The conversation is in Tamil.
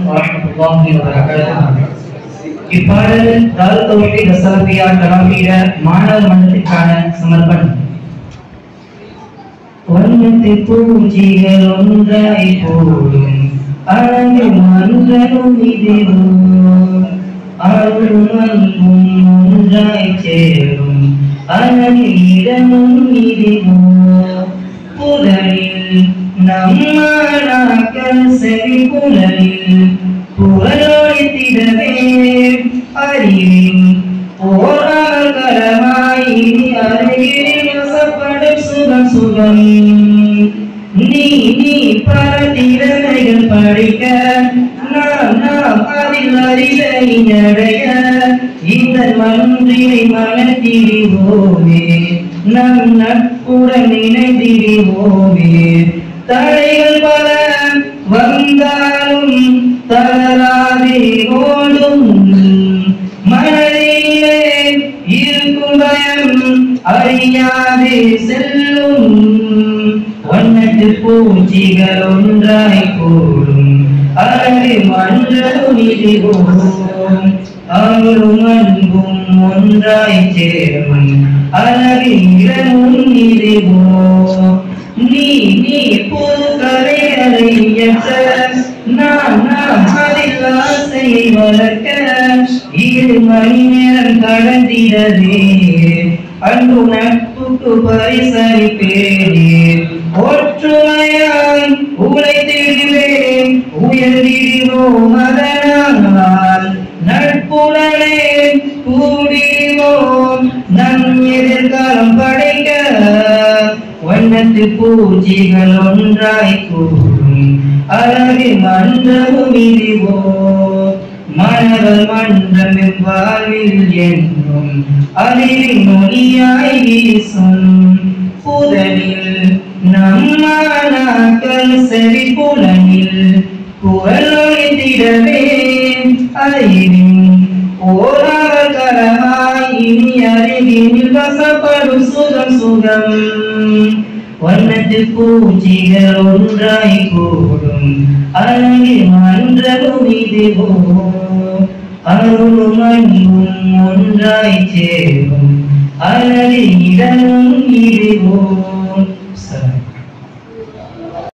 வரஹ்மத்துல்லாஹி வபரகாத்துஹு. இப்பாடல் தால் தௌஹீத் ஸலஃபியா தராபீர மாணவர் மன்றத்திற்கான சமர்ப்பணம். வண்ணத்து பூச்சிகள் ஒன்றாய் போடும் அழகு மன்றனும் இதுவோ, அருளும் அன்பும் ஒன்றாய் சேரும் அழகு இடமும் இதுவோ. புதலில் நம்மானாக்கள் செவி புலனில் புகழொழித்திடவே அறிவின் போராகரமாய் அருகில் வசப்படும் சுகம் சுகம். நீ பல திறமைகள் படிக்க நாம் அதில் அறிவை அடைய இந்த மன்றினை மனத்திடுவோமே, நம் நட்புடன் நினைத்திடுவோமே. தடைகள் பல வந்தாலும் தளராதே ஓடும், மனதிலே இருக்கும் பயம் அறியாதே செல்லும். வண்ணத்து பூச்சிகள் ஒன்றாய் கூடும் அழகு மன்றலும் இதுவோ, அருளும் அன்பும் ஒன்றாய் சேரும் அழகு இடமும் இதுவோ. நீ புது கலைகளை இயற்ற நாம் அதில் ஆசையை வளர்க்க 7 மணி நேரம் கடந்திடவே அன்பு நட்புக்கு பரிசளிப்பேனே. ஒற்றுமையாய் உழைத்திடுவேன் உயர்ந்திடுவோம் அதனால், நட்புடனே கூடிடுவோம் நம் எதிர்காலம் படைக்க. வண்ணத்து பூச்சிகள் ஒன்றாய் கூடும் அழகு மன்றமும் இதுவோ, மணவர் மன்றம் வாழ்வில் என்றும் அறிவின் மொழியாய் வீசும். புதலில் நம்மானாக்கள் செவி புலனில் புகழொழித்திடவே அறிவின் போராகரமாய் இனி அறிவினில் வசப்படும் சுகம் சுகம். வண்ணத்து பூச்சிகள் ஒன்றாய் கூடும் அழகு மன்றமும் இதுவோ, அருளும் அன்பும் ஒன்றாய் சேரும் அழகு இடமும் இதுவோ.